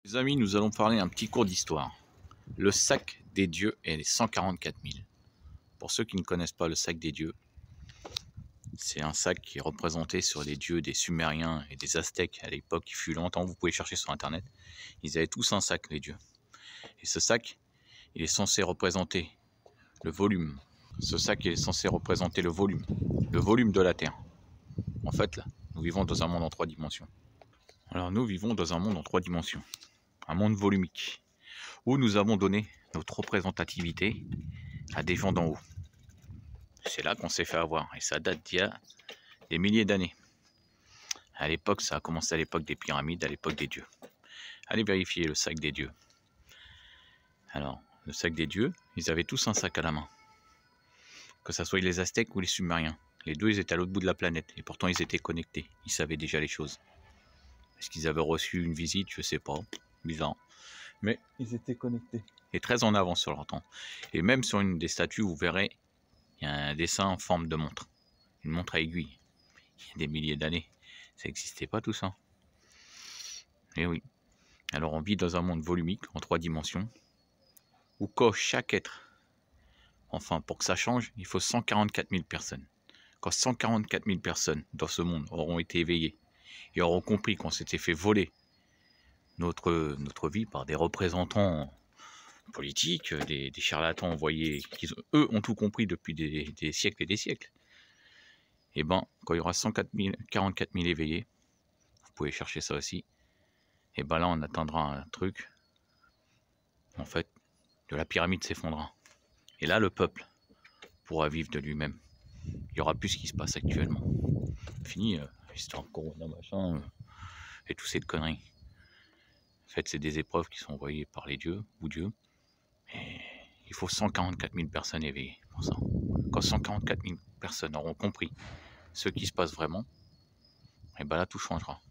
Les amis, nous allons parler un petit cours d'histoire. Le sac des dieux et les 144 000. Pour ceux qui ne connaissent pas le sac des dieux, c'est un sac qui est représenté sur les dieux des Sumériens et des Aztèques à l'époque. Il fut longtemps, vous pouvez chercher sur internet. Ils avaient tous un sac, les dieux. Et ce sac, il est censé représenter le volume. Ce sac il est censé représenter le volume de la Terre. En fait, là, nous vivons dans un monde en 3 dimensions. Alors nous vivons dans un monde en 3 dimensions. Un monde volumique, où nous avons donné notre représentativité à des gens d'en haut. C'est là qu'on s'est fait avoir, et ça date d'il y a des milliers d'années. À l'époque, ça a commencé à l'époque des pyramides, à l'époque des dieux. Allez vérifier le sac des dieux. Alors, le sac des dieux, ils avaient tous un sac à la main. Que ce soit les Aztèques ou les Sumériens. Les deux, ils étaient à l'autre bout de la planète, et pourtant ils étaient connectés. Ils savaient déjà les choses. Est-ce qu'ils avaient reçu une visite? Je sais pas. Bizarre. Mais ils étaient connectés. Et très en avance sur leur temps. Et même sur une des statues, vous verrez, il y a un dessin en forme de montre. Une montre à aiguille. Il y a des milliers d'années. Ça n'existait pas tout ça. Et oui. Alors on vit dans un monde volumique, en 3 dimensions, où chaque être, enfin pour que ça change, il faut 144 000 personnes. Quand 144 000 personnes dans ce monde auront été éveillées et auront compris qu'on s'était fait voler notre vie par des représentants politiques, des charlatans envoyés, qui eux ont tout compris depuis des siècles et des siècles. Et ben, quand il y aura 144 000 éveillés, vous pouvez chercher ça aussi, et ben là on atteindra un truc, en fait, de la pyramide s'effondrera. Et là le peuple pourra vivre de lui-même. Il n'y aura plus ce qui se passe actuellement. Fini, histoire corona machin, et toutes ces conneries. En fait, c'est des épreuves qui sont envoyées par les dieux, ou Dieu. Et il faut 144 000 personnes éveillées pour ça. Quand 144 000 personnes auront compris ce qui se passe vraiment, et ben là tout changera.